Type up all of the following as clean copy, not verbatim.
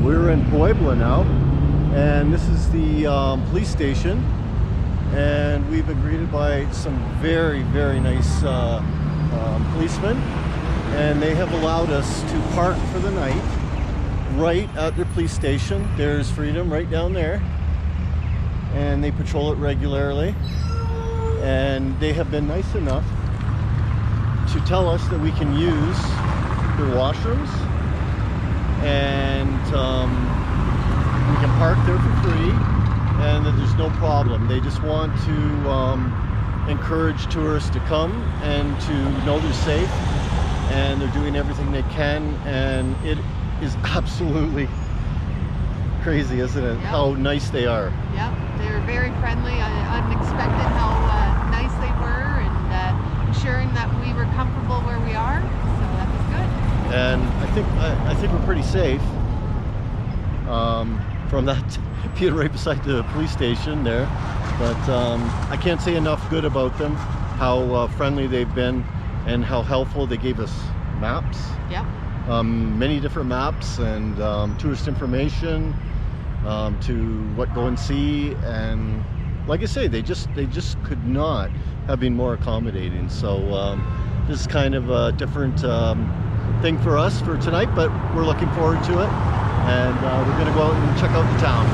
We're in Puebla now, and this is the police station, and we've been greeted by some very nice policemen, and they have allowed us to park for the night right at their police station. There's Freedom right down there, and they patrol it regularly, and they have been nice enough to tell us that we can use their washrooms, and we can park there for free, and that there's no problem. They just want to encourage tourists to come and to know they're safe, and they're doing everything they can, and it is absolutely crazy, isn't it? Yep. How nice they are. Yep, they're very friendly. Unexpected how nice they were, and ensuring that we were comfortable where we are, so that was good. And I think we're pretty safe from that being right beside the police station there. But I can't say enough good about them, how friendly they've been, and how helpful. They gave us maps. Yep. Many different maps and tourist information to what go and see, and like I say, they just could not have been more accommodating. So this is kind of a different thing for us for tonight, but we're looking forward to it, and we're gonna go out and check out the town.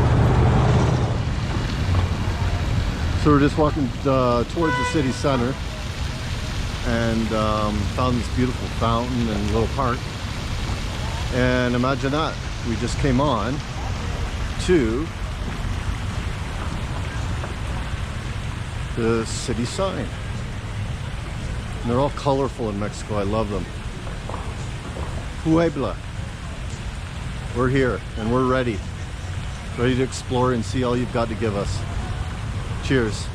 So we're just walking towards the city center, and found this beautiful fountain and little park. And imagine that, we just came on to the city sign. And they're all colorful in Mexico. I love them. Puebla. We're here and we're ready to explore and see all you've got to give us. Cheers.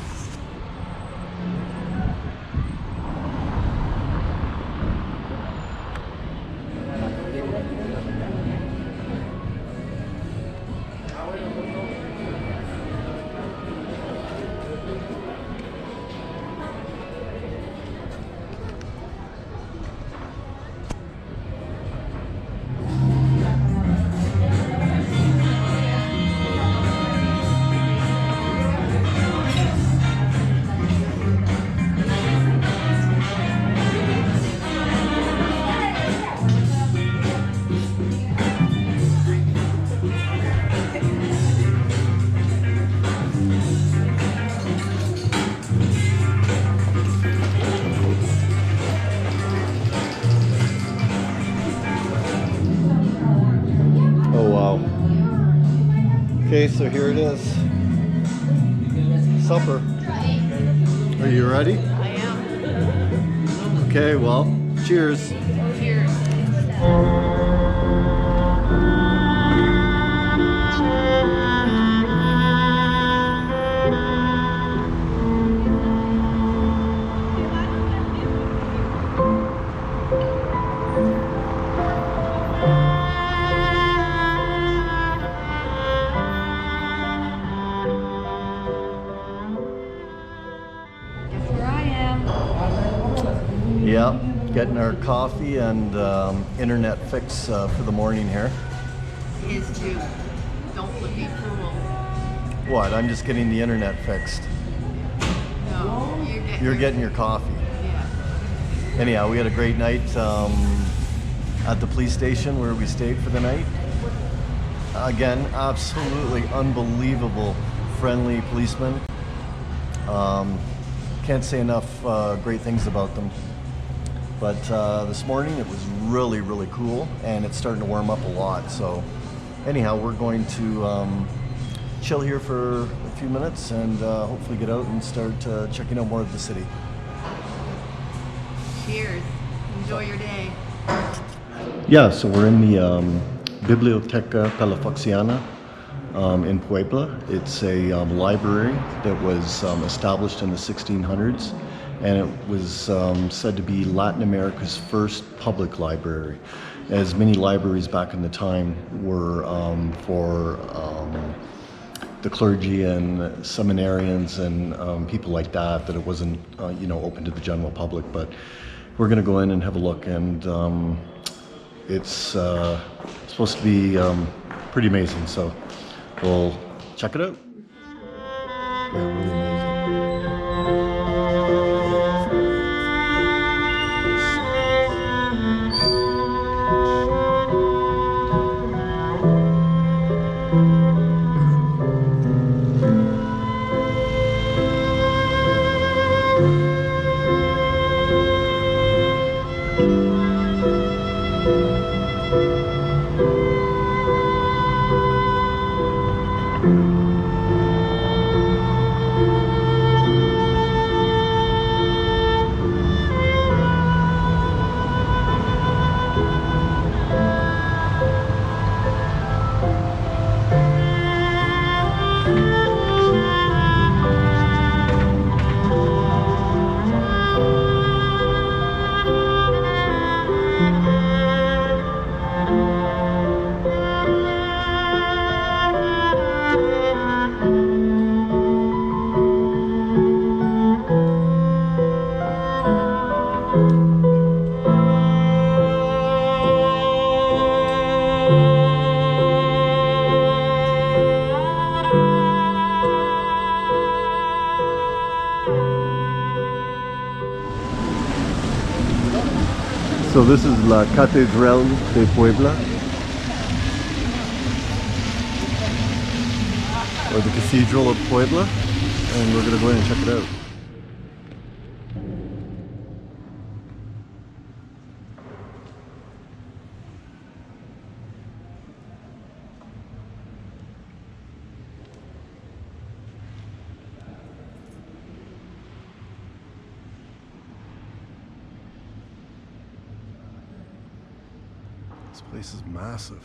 Okay, so here it is. Supper. Are you ready? I am. Okay, well, cheers. Cheers. Yep, getting our coffee and internet fix for the morning here. Is too. Don't be fooled. What? I'm just getting the internet fixed. No, you're getting your coffee. Yeah. Anyhow, we had a great night at the police station where we stayed for the night. Again, absolutely unbelievable, friendly policemen. Can't say enough great things about them. But this morning it was really cool, and it's starting to warm up a lot. So anyhow, we're going to chill here for a few minutes and hopefully get out and start checking out more of the city. Cheers. Enjoy your day. Yeah, so we're in the Biblioteca Palafoxiana in Puebla. It's a library that was established in the 1600s. And it was said to be Latin America's first public library, as many libraries back in the time were for the clergy and seminarians and people like that, it wasn't open to the general public. But we're going to go in and have a look, and it's supposed to be pretty amazing. So we'll check it out. Yeah, really amazing. So this is La Catedral de Puebla, or the Cathedral of Puebla, and we're gonna go in and check it out. This place is massive.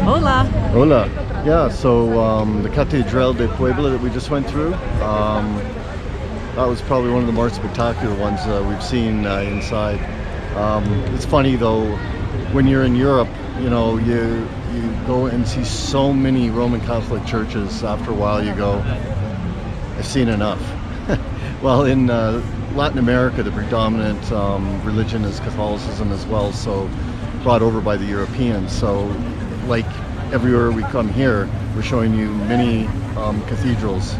Hola. Hola. Yeah, so the Catedral de Puebla that we just went through, that was probably one of the more spectacular ones we've seen inside. It's funny though, when you're in Europe, you know, you go and see so many Roman Catholic churches. After a while you go, I've seen enough. Well, in Latin America, the predominant religion is Catholicism as well, so brought over by the Europeans. So like everywhere we come here, we're showing you many cathedrals.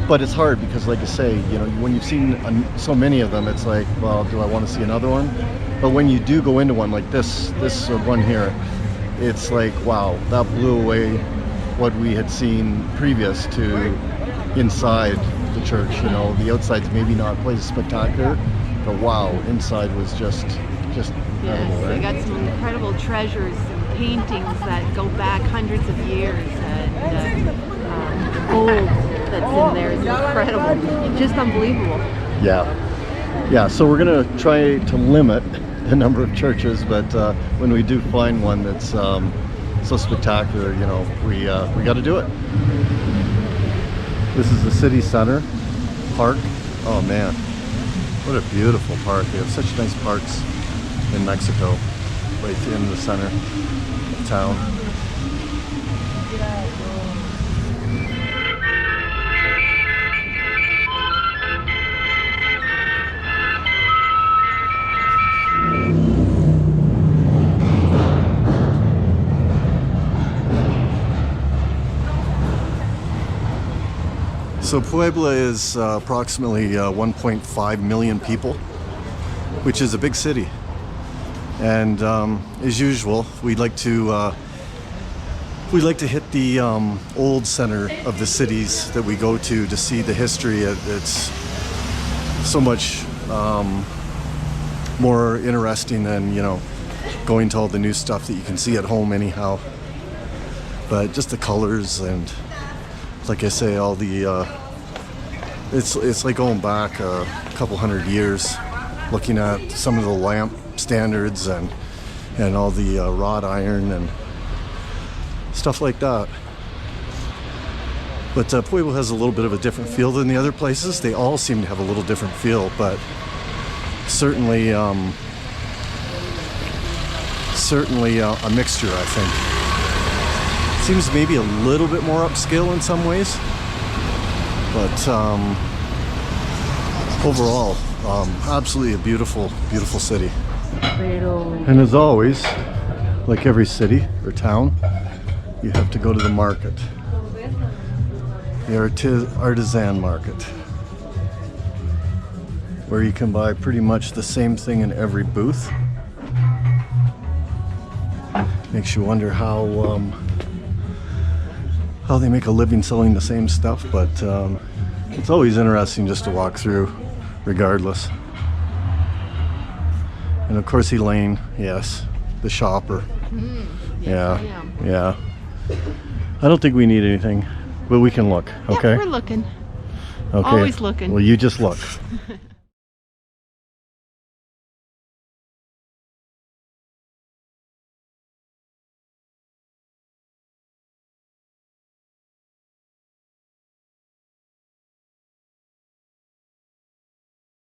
But it's hard because, like I say, you know, when you've seen so many of them, it's like, well, do I want to see another one? But when you do go into one like this one here, it's like, wow, that blew away what we had seen previous to inside the church. You know, the outside's maybe not quite as spectacular, but wow, inside was just incredible, They right? got some incredible treasures and paintings that go back hundreds of years, and the gold that's in there is incredible, just unbelievable. Yeah, so we're gonna try to limit the number of churches, but when we do find one that's so spectacular, you know, we got to do it. This is the city center park. Oh man, what a beautiful park. They have such nice parks in Mexico, right in the center of town. So Puebla is approximately 1.5 million people, which is a big city. And as usual, we'd like to hit the old center of the cities that we go to see the history. It's so much more interesting than, you know, going to all the new stuff that you can see at home anyhow. But just the colors and like I say, all the it's like going back a couple hundred years, looking at some of the lamp standards and all the wrought iron and stuff like that. But Puebla has a little bit of a different feel than the other places. They all seem to have a little different feel, but certainly a mixture, I think. Seems maybe a little bit more upscale in some ways, but overall, absolutely a beautiful, beautiful city. And as always, like every city or town, you have to go to the market. The artisan market, where you can buy pretty much the same thing in every booth. Makes you wonder how they make a living selling the same stuff, but it's always interesting just to walk through, regardless. And of course, Elaine, yes, the shopper. Yes, yeah. I don't think we need anything, but we can look. Okay. Yeah, we're looking. Okay. Always looking. Well, you just look.